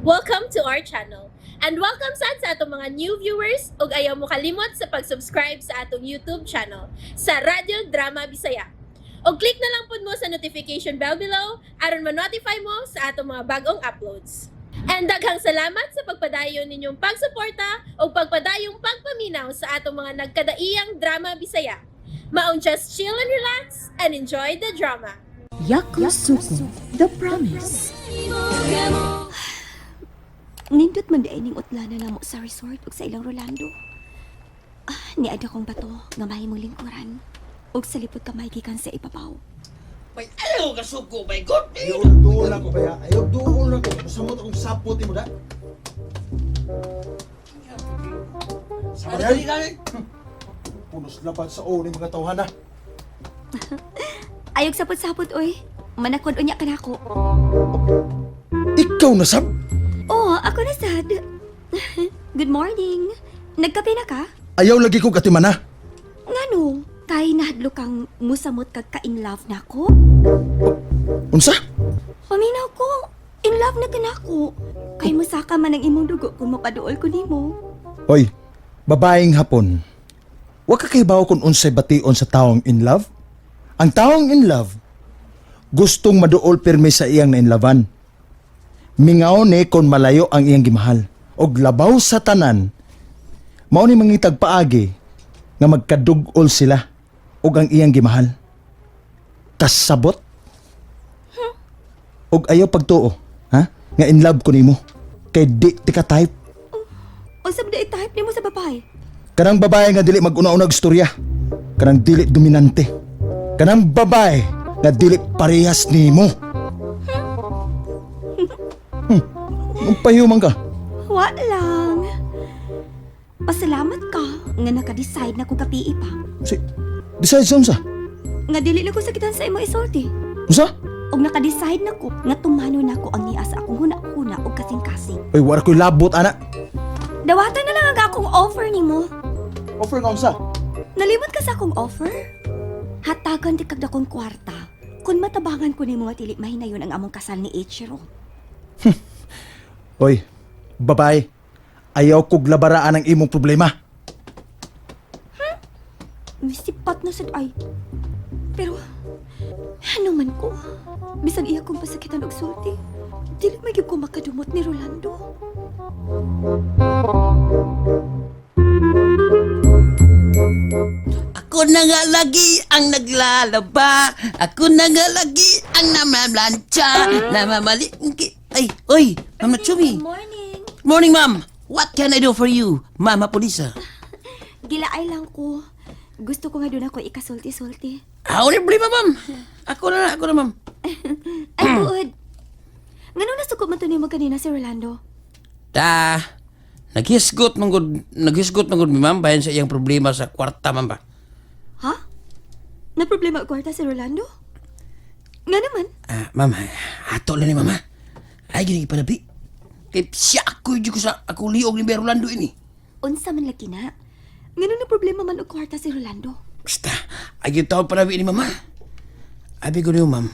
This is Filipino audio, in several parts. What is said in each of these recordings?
Welcome to our channel. And welcome sa atong mga new viewers ug ayaw mo kalimot sa pag-subscribe sa atong YouTube channel sa Radio Drama Bisaya. O click na lang pud mo sa notification bell below aron ma-notify mo sa atong mga bagong uploads. And daghang salamat sa pagpadayon ninyong pagsuporta o pagpadayong pagpaminaw sa atong mga nagkadaiyang Drama Bisaya. Maong just chill and relax and enjoy the drama. Yakusuko, The Promise. Nindot man di ning utla na namo sa resort ug sa ilang Rolando. Niada kong bato nga mahimong lingkuran ug sa lipot kamay gikan sa ibabaw. May ayaw ka suko, my God! Ayaw doon ako kaya. Ayaw doon ako. Masumot akong saputi mo da. Sama Ano yan? tali kami? Punos lapat sa o ni mga tawhana. Ayog sapot-sapot oy. Manakod unya kanako. Ikaw na sab? Oh, ako na sad. Good morning. Nagkape na ka? Ayaw lagi ko katimana. Ngano? Kay nahadlo kang musamot kag ka-in love nako? Unsa? Paminaw ko. In love na kanako. Kay musaka man ang imong dugo kung mapaduol ko nimo. Hoy, babaeng hapon. Wa ka kay bawo kung unsay bation sa taong in love? Ang taong in love, gustong maduol pirmi sa iyang nainlavan. Mingaw ni kon malayo ang iyang gimahal. Og labaw sa tanan, mao ni mangitag paagi nga magkadugol sila og ang iyang gimahal. Kasabot? Og ayaw pagtuo, ha? Nga in love ko nimo. Kay di ti ka type. Usab na i-type nimo sa babae. Kanang babae nga dili mag-una-unag istorya. Kanang dili dominante. Kanang babae nga dili parehas nimo. Magpahiuman ka. Wa lang. Pasalamat ka nga naka-decide na kung kapii pa. Decide sa unsa? Nga dili na ko sakitan sa imo isulti. Unsa? Og naka-decide na ko nga tumano na ko ang niya sa akong huna-huna og kasing-kasing. Oy, wala ko'y labot, ana. Dawatan na lang ang akong offer nimo. Offer ka unsa? Nalimot ka sa akong offer? Hatagan ti kagda kong kwarta kung matabangan ko nimo nga dili mahinayon ang among kasal ni Ichiro. Oy, babae. Ayaw kog labaraan ang imong problema. Misipat na sad ay. Pero ano man ko? Bisan iya kong pasakitan og sulti, dili magyud ko makadumot ni Rolando. Ako na nga lagi ang naglalaba. Ako na nga lagi ang namamlansya. Namamalingki. Ay, oy, Mama Chumi. Morning. Morning, Ma'am. What can I do for you, Mama Polisa? Gilaay lang ko. Gusto ko nga doon ako ikasulti-sulti. Wala problema, Ma'am. Ako na, Ma'am. Ay, buod. Ngano nasuko man to nimo kanina si Rolando? Naghisgot manggod mi, Ma'am, bayan sa iyang problema sa kwarta, Ma'am ba? Ha? Na problema og kwarta si Rolando? Nga naman? Ma'am, ato lang ni Mama. Ay, gini palabi. Kaya siya ako liog ni Rolando ini. Unsa man lagi na? Ngano na problema man og kwarta si Rolando? Basta, ay yung tawag palabi ni Mama. Abi ko niyo, Ma'am.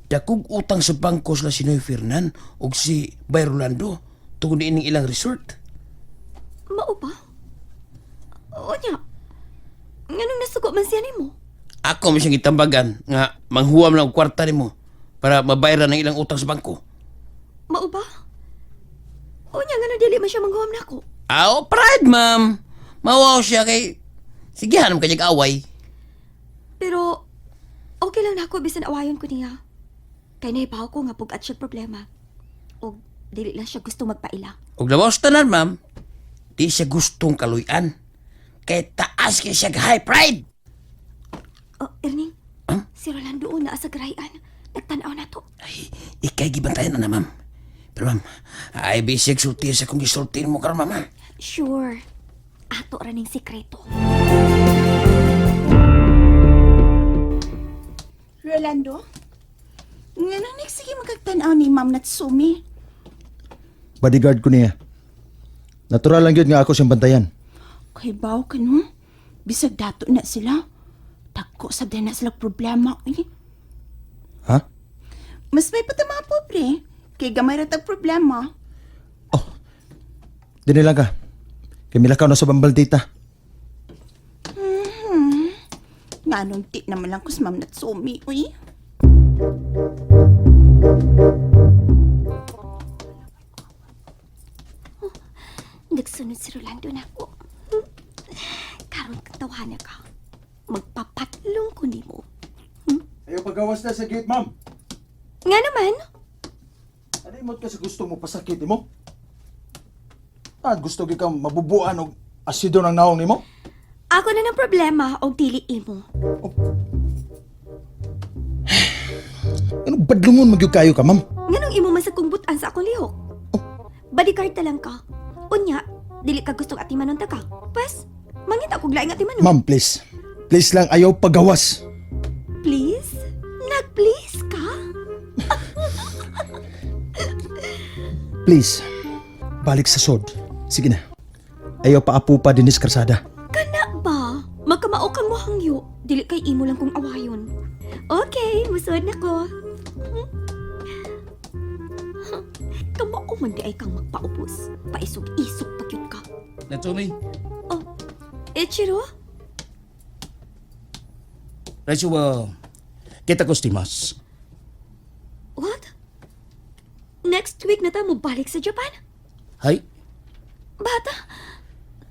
Dakog utang sa bangko sila si Noy Fernan o si Bay Rolando tungkol ining ilang resort. Mao ba? O niya. Nganong nasuko man siya nimo? Ako mo siyang itambagan nga manghuwam lang og kwarta nimo para mabayaran ang ilang utang sa bangko. Mao ba? O niya, ngano dili man siya manghuwam nako? Pride, Ma'am. Mawaw siya kay... Sige, hanam kanyang away. Pero, okay lang nako bisan awayon ko niya. Kay naibaw ko nga pugat siya problema. O dili lang siya gusto magpaila. Huwag labaw sa tanan, Ma'am. Di siya gustong kaluyan. Kay taas kay siya high pride. O, Erning, Huh? si Rolando na sa garayan. Nagtanaw na to. Ay, ikay gibantayan na, Ma'am. Pero, Ma'am, ay bisig sulti sa kung gisultiin mo karon, Ma'am. Sure. Ato ra ning sikreto. Rolando? Nga nang nagsige magagtanaw ni Ma'am Natsumi. Bodyguard ko niya. Natural lang yun nga ako siyang bantayan. Kay baw ka no? Bisag dato na sila. Tako sa na sila problema. Ay, Ha? mas may pata mga pobre. Kay gamay ratag problema. Dini lang ka. Kay milakaw na sa bambaldita. Nga nung di naman lang ko sa Ma'am Natsumi, uy. Nagsunod si Rolando na ako. Karon katawahan ka. Magpapatlong ko ni mo. Ayaw pagawas na sa gate, ma'am. Nga naman, Ano imot ka sa gusto mo pasakit mo? Gusto ka kang mabubuan og asido ng naong nimo? ako na ng problema o dili imo. Ano badlungon magyud kayo ka, ma'am? Nganong imo man sa kumbutan sa akong lihok? Bodyguard na lang ka. Unya, dili ka gustong atimanon ta ka. Pas, mangita kog laing atimanon. Ma'am, please. Please lang, ayaw pagawas. Please? Nag-please ka? Please. Balik sa sod. Sige na. Ayaw pa apupa dinis karsada. Kana ba? Magkamao kang mohangyo. Dili kay imo lang kong awayon. Okay, musuod na ko. Kamao man di ay kang magpaubos. Paisog-isog pa yun ka. Natsumi, Oh, Ichiro? Raisu wa kita kostimas. What? Next week na tayo mo balik sa Japan? Hai, Bata?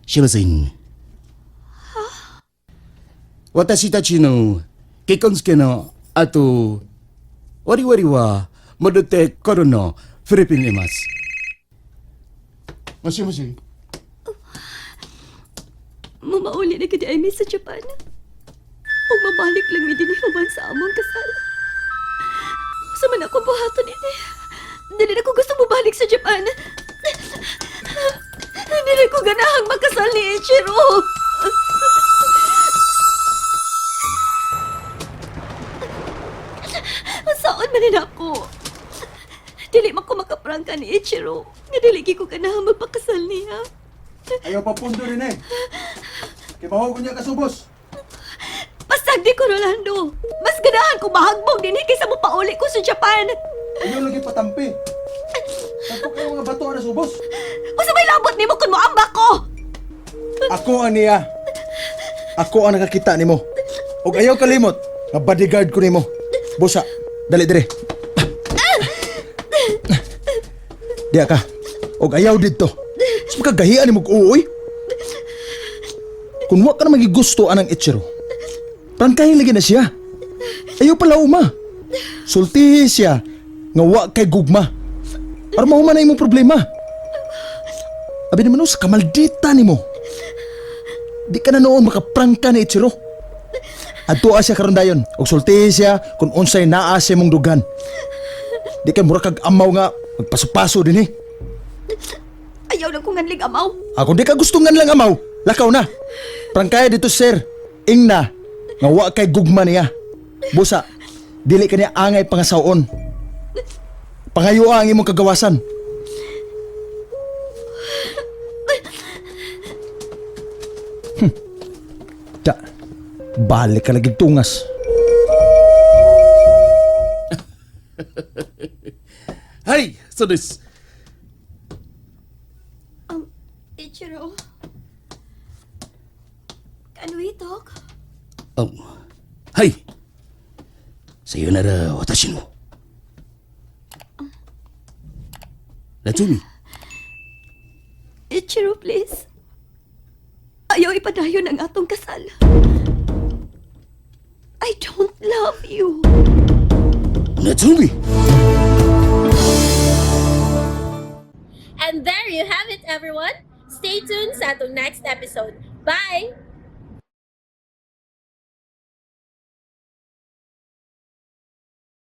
shimasen. Watashi tachi no kekonsuke no ato wari wa modotte koru no Philippines imasu. Moshi. Mamauli na kada ay mi sa Japan. Kung mabalik lang mi din human sa among kasal. Sa man ako buhaton ini. Dili na ko gusto mo balik sa Japan. Dili ko ganahang makasal ni Ichiro. Saan man na ako? Dili man ko makaprangka ni Ichiro. Nga dili ko ganahang magpakasal niya. Ayaw pa pundo rin eh. Kaya mahugod niya kasubos. Pasagdi ko, Rolando. Mas ganahan ko mahagbog din kaysa mo pauli ko sa Japan. Ayaw lagi patampi. Tapos kayo mga bato na subos. O sabay labot ni mo kung moambak ko. Ako ang niya. Ako ang nakakita nimo. Og ayaw kalimot. Nga bodyguard ko nimo. Busa, dali dire. Diya ka. Og ayaw dito. Mas makagahian nimo uoy. Kung wa ka na magigusto anang Ichiro, prangkahin lagi na siya. Ayaw pala uma. Sulti siya nga wa kay gugma. Para mahuma na imong problema. Abi naman sa kamaldita nimo. Di ka na noon makaprangka ni Ichiro. Adtua siya karon dayon og sulti siya kung unsay naa sa imong dugan. Di ka mura kag amaw nga magpaso-paso din eh. Ayaw lang kong nganlig amaw. Ako di ka gusto nga lang amaw. Lakaw na. Prangkaya dito sir. Ingna. Nga wa kay gugma niya. Busa. Dili ka niya angay pangasaon. Pangayo ang imong kagawasan. Da. Balik ka lagi tungas. Hai, so this. Ichiro. Can we talk? Oh. Hai. Sayonara watashi no. Natsumi. Ichiro, please. Ayaw ipadayon ang atong kasal. I don't love you. Natsumi. And there you have it, everyone. Stay tuned sa atong next episode. Bye!